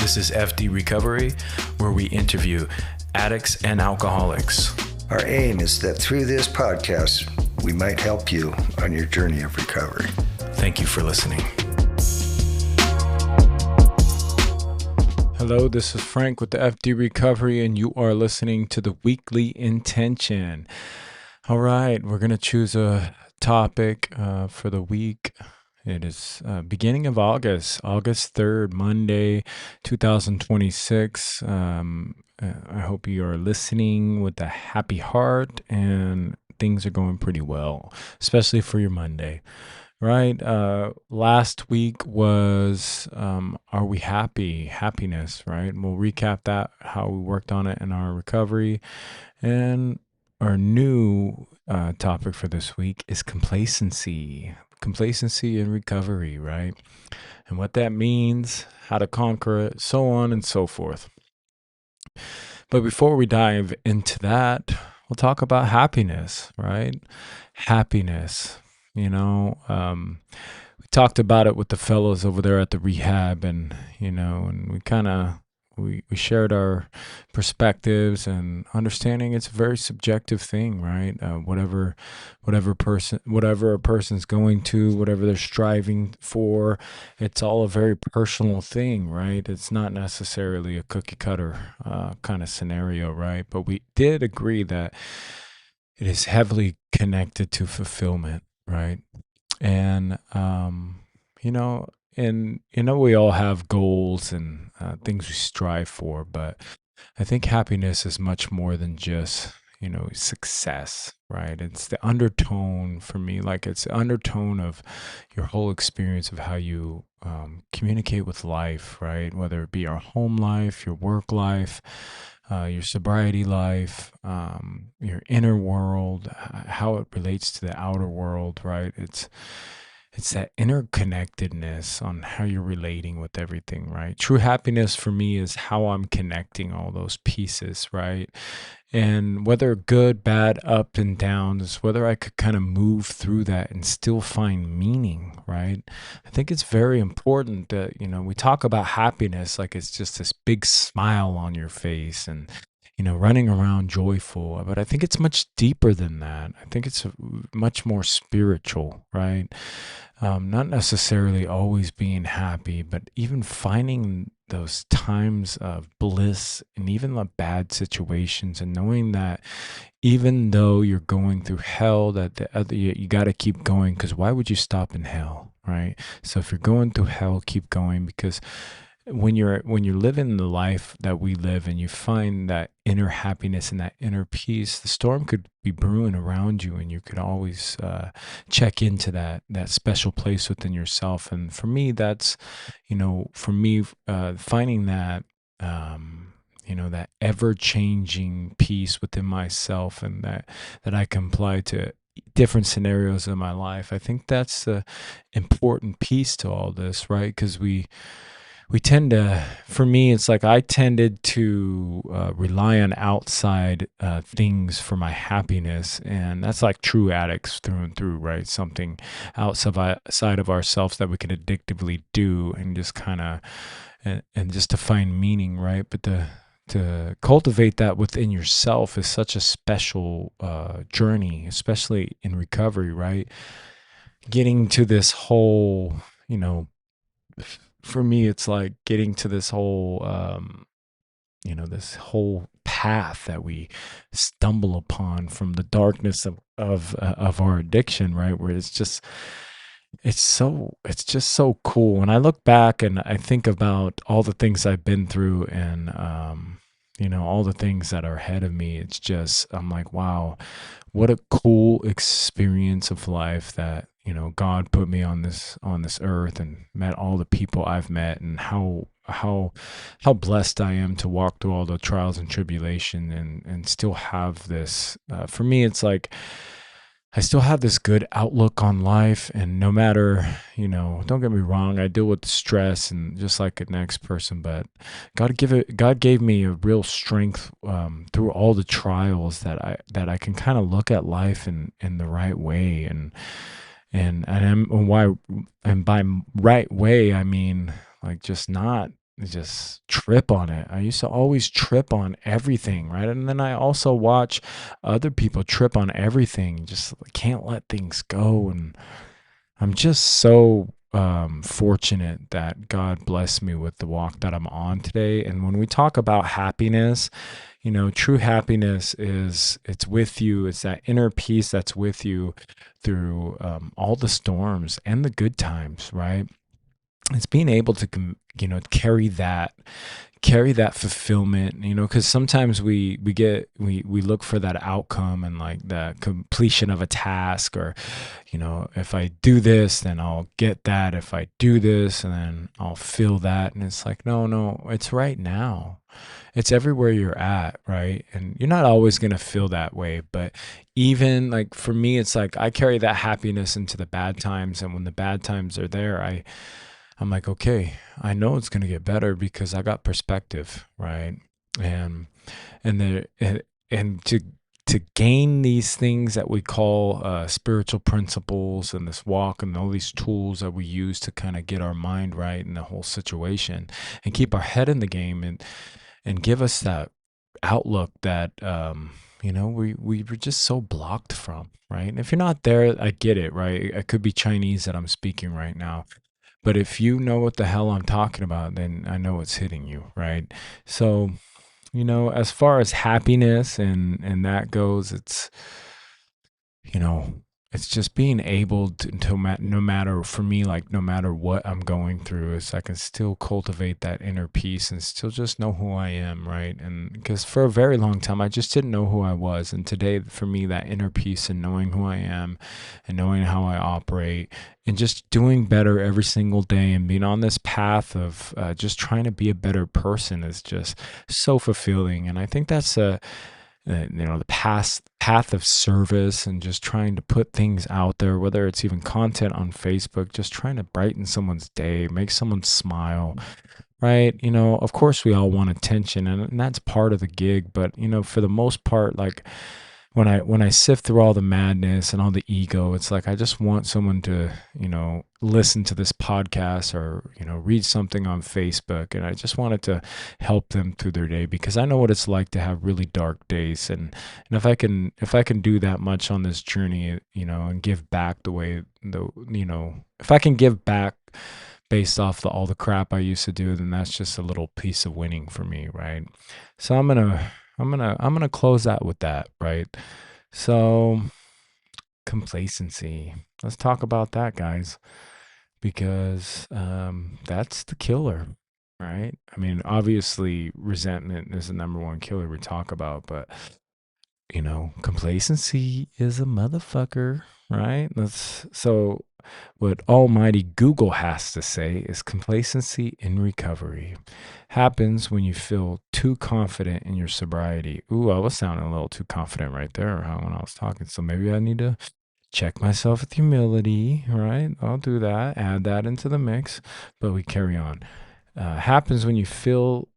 This is F.D. Recovery, where we interview addicts and alcoholics. Our aim is that through this podcast, we might help you on your journey of recovery. Thank you for listening. Hello, this is Frank with the F.D. Recovery, and you are listening to the Weekly Intention. All right, we're going to choose a topic for the week. It is beginning of August 3rd, Monday, 2026. I hope you are listening with a happy heart and things are going pretty well, especially for your Monday. Right. Last week was, are we happy? Happiness, right? And we'll recap that, how we worked on it in our recovery. And our new topic for this week is complacency. Complacency in recovery, right? And what that means, how to conquer it, so on and so forth. But before we dive into that, we'll talk about happiness, right? Happiness. We talked about it with the fellows over there at the rehab, and and we shared our perspectives and understanding. It's a very subjective thing, right? Whatever a person's going to, whatever they're striving for, it's all a very personal thing, right? It's not necessarily a cookie cutter kind of scenario, right? But we did agree that it is heavily connected to fulfillment. Right. And, we all have goals and things we strive for, but I think happiness is much more than just, success, right? It's the undertone for me, like it's the undertone of your whole experience of how you communicate with life, right? Whether it be your home life, your work life, your sobriety life, your inner world, how it relates to the outer world, right? It's that interconnectedness on how you're relating with everything, right? True happiness for me is how I'm connecting all those pieces, right? And whether good, bad, up and downs, whether I could kind of move through that and still find meaning, right? I think it's very important that, we talk about happiness like it's just this big smile on your face and, running around joyful. But I think it's much deeper than that. I think it's much more spiritual, right? Not necessarily always being happy, but even finding those times of bliss and even the bad situations, and knowing that even though you're going through hell, that you got to keep going, because why would you stop in hell, right? So if you're going through hell, keep going, because when you're living the life that we live and you find that inner happiness and that inner peace, the storm could be brewing around you, and you could always check into that special place within yourself. And for me, that's finding that that ever-changing peace within myself, and that I can apply to different scenarios in my life. I think that's the important piece to all this, right? Because we tend to, for me, it's like I tended to rely on outside things for my happiness. And that's like true addicts through and through, right? Something outside of ourselves that we can addictively do and just kind of, and just to find meaning, right? But to cultivate that within yourself is such a special journey, especially in recovery, right? Getting to this whole, for me, it's like getting to this whole, this whole path that we stumble upon from the darkness of our addiction, right? Where it's just so cool. When I look back and I think about all the things I've been through and, all the things that are ahead of me, I'm like, wow, what a cool experience of life that, God put me on this earth and met all the people I've met, and how blessed I am to walk through all the trials and tribulation and still have this, for me, it's like, I still have this good outlook on life, and no matter, don't get me wrong, I deal with stress and just like the next person, but God gave me a real strength through all the trials that I can kind of look at life in the right way, and by right way I mean like just not just trip on it. I used to always trip on everything, right? And then I also watch other people trip on everything, just can't let things go. And I'm just so fortunate that God blessed me with the walk that I'm on today. And when we talk about happiness, true happiness it's with you. It's that inner peace that's with you through all the storms and the good times, right? It's being able to carry that fulfillment, because sometimes we look for that outcome and like the completion of a task, or if I do this then I'll get that, if I do this and then I'll feel that. And it's like, no, it's right now. It's everywhere you're at, right? And you're not always going to feel that way, but even like for me, it's like I carry that happiness into the bad times, and when the bad times are there, I'm like, okay, I know it's going to get better because I got perspective, right? And and to gain these things that we call spiritual principles, and this walk and all these tools that we use to kind of get our mind right in the whole situation and keep our head in the game, and give us that outlook that we were just so blocked from, right? And if you're not there, I get it, right? It could be Chinese that I'm speaking right now. But if you know what the hell I'm talking about, then I know it's hitting you, right? So, as far as happiness and that goes, you know, it's just being able no matter, for me, like no matter what I'm going through, is I can still cultivate that inner peace and still just know who I am, right? And because for a very long time, I just didn't know who I was. And today, for me, that inner peace and knowing who I am and knowing how I operate and just doing better every single day and being on this path of just trying to be a better person is just so fulfilling. And I think that's the path of service, and just trying to put things out there, whether it's even content on Facebook, just trying to brighten someone's day, make someone smile, right? Of course we all want attention, and that's part of the gig, but for the most part, like when I sift through all the madness and all the ego, it's like I just want someone to, listen to this podcast, or, read something on Facebook, and I just wanted to help them through their day, because I know what it's like to have really dark days. And if I can do that much on this journey, and give back if I can give back based off all the crap I used to do, then that's just a little piece of winning for me, right? So I'm gonna close out with that, right? So complacency. Let's talk about that, guys, because that's the killer, right? I mean, obviously, resentment is the number one killer we talk about, but complacency is a motherfucker, right? So what almighty Google has to say is complacency in recovery happens when you feel too confident in your sobriety. Ooh, I was sounding a little too confident right there when I was talking. So maybe I need to check myself with humility, right? I'll do that, add that into the mix, but we carry on. Happens when you feel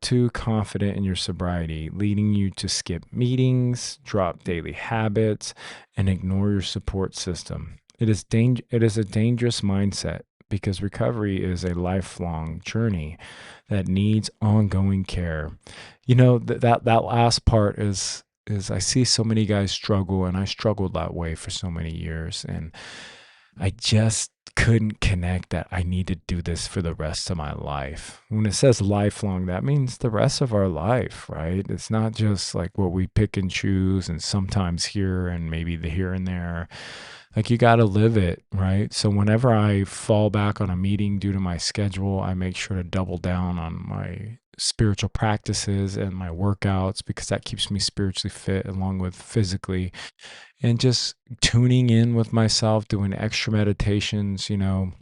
too confident in your sobriety, leading you to skip meetings, drop daily habits, and ignore your support system. It is a dangerous mindset, because recovery is a lifelong journey that needs ongoing care. That last part is I see so many guys struggle, and I struggled that way for so many years, and I just couldn't connect that I need to do this for the rest of my life. When it says lifelong, that means the rest of our life, right? It's not just like what we pick and choose, and sometimes here and maybe the here and there. Like, you got to live it, right? So whenever I fall back on a meeting due to my schedule, I make sure to double down on my spiritual practices and my workouts, because that keeps me spiritually fit along with physically. And just tuning in with myself, doing extra meditations, and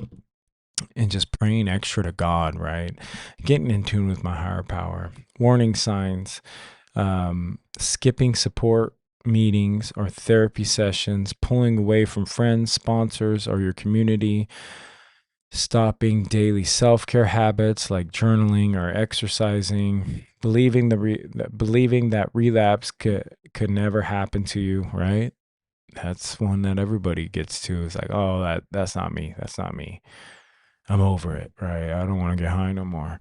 just praying extra to God, right? Getting in tune with my higher power. Warning signs, skipping support meetings or therapy sessions, pulling away from friends, sponsors, or your community, stopping daily self-care habits like journaling or exercising, believing that relapse could never happen to you, right? That's one that everybody gets to. It's like, oh, that's not me. That's not me. I'm over it, right? I don't want to get high no more.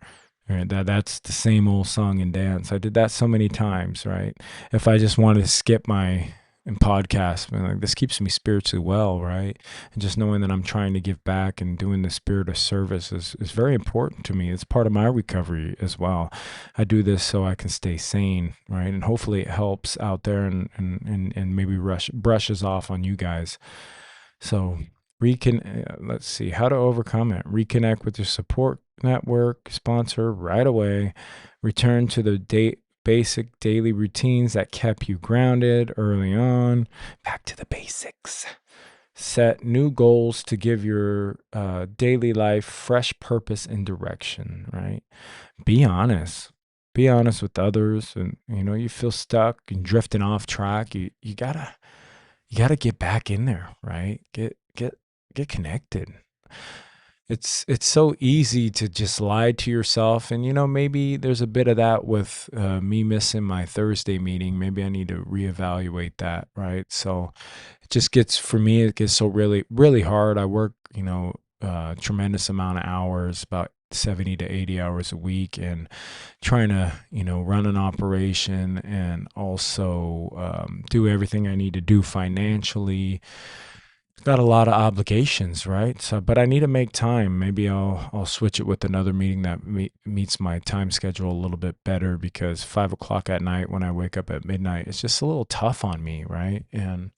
Right? That's the same old song and dance. I did that so many times, right? If I just wanted to skip my podcast, like, this keeps me spiritually well, right? And just knowing that I'm trying to give back and doing the spirit of service is very important to me. It's part of my recovery as well. I do this so I can stay sane, right? And hopefully it helps out there and maybe brushes off on you guys. So let's see how to overcome it. Reconnect with your support network, sponsor right away. Return to the basic daily routines that kept you grounded early on. Back to the basics. Set new goals to give your daily life fresh purpose and direction, right? Be honest. Be honest with others. And, you feel stuck and drifting off track. You gotta get back in there, right? Get connected. It's so easy to just lie to yourself. And, maybe there's a bit of that with me missing my Thursday meeting. Maybe I need to reevaluate that, right? So it gets so really, really hard. I work, tremendous amount of hours, about 70 to 80 hours a week, and trying to, run an operation and also do everything I need to do financially. Got a lot of obligations, right? So, but I need to make time. Maybe I'll switch it with another meeting that meets my time schedule a little bit better, because 5:00 at night when I wake up at midnight, it's just a little tough on me, right? And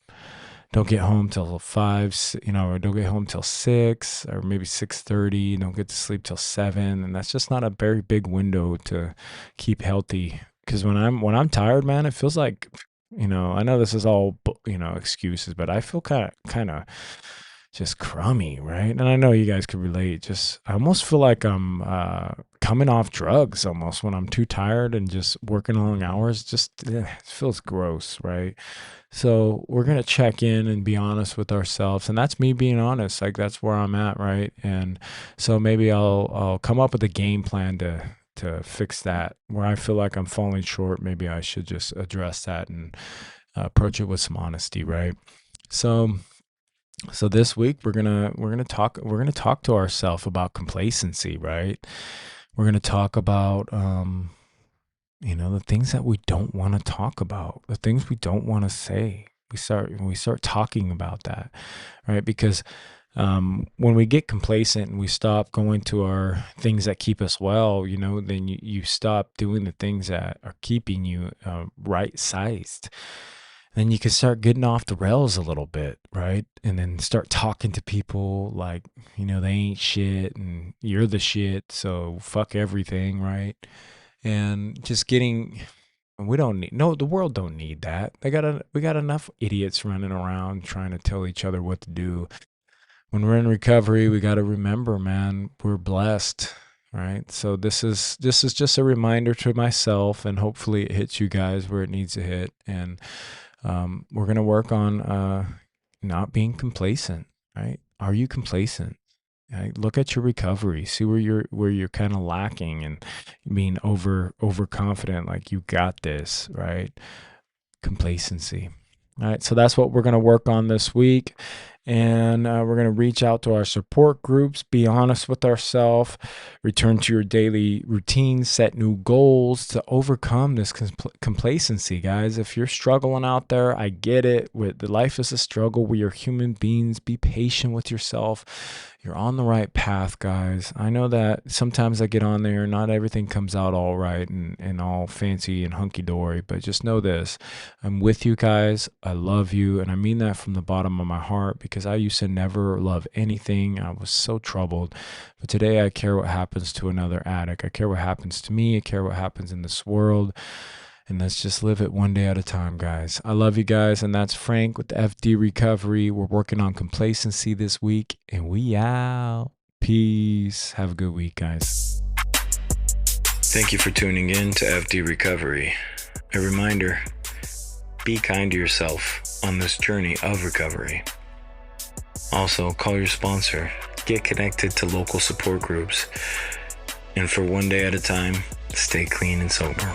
don't get home till 5, or don't get home till 6, or maybe 6:30. Don't get to sleep till 7, and that's just not a very big window to keep healthy. Because when I'm tired, man, it feels like, I know this is all, excuses, but I feel kind of just crummy, right? And I know you guys could relate. I almost feel like I'm coming off drugs almost when I'm too tired and just working long hours. It feels gross, right? So we're going to check in and be honest with ourselves. And that's me being honest. Like, that's where I'm at, right? And so maybe I'll come up with a game plan to fix that. Where I feel like I'm falling short, maybe I should just address that and approach it with some honesty, right? So this week we're gonna talk to ourselves about complacency, right? We're gonna talk about the things that we don't want to talk about, the things we don't want to say. We start talking about that, right? Because when we get complacent and we stop going to our things that keep us well, then you stop doing the things that are keeping you right sized. Then you can start getting off the rails a little bit, right? And then start talking to people like, they ain't shit and you're the shit, so fuck everything, right? And just the world don't need that. We got enough idiots running around trying to tell each other what to do. When we're in recovery, we got to remember, man, we're blessed, right? So this is just a reminder to myself, and hopefully it hits you guys where it needs to hit. And we're going to work on not being complacent, right? Are you complacent? Right? Look at your recovery, see where you're kind of lacking and being overconfident, like you got this, right? Complacency. All right, so that's what we're going to work on this week. And we're going to reach out to our support groups, be honest with ourselves, return to your daily routine, set new goals to overcome this complacency, guys. If you're struggling out there, I get it. Life is a struggle. We are human beings. Be patient with yourself. You're on the right path, guys. I know that sometimes I get on there, not everything comes out all right and all fancy and hunky-dory, but just know this. I'm with you guys. I love you, and I mean that from the bottom of my heart, because I used to never love anything. I was so troubled. But today I care what happens to another addict. I care what happens to me. I care what happens in this world. And let's just live it one day at a time, guys. I love you guys. And that's Frank with the FD Recovery. We're working on complacency this week, and we out. Peace. Have a good week, guys. Thank you for tuning in to FD Recovery. A reminder, be kind to yourself on this journey of recovery. Also, call your sponsor. Get connected to local support groups. And for one day at a time, stay clean and sober.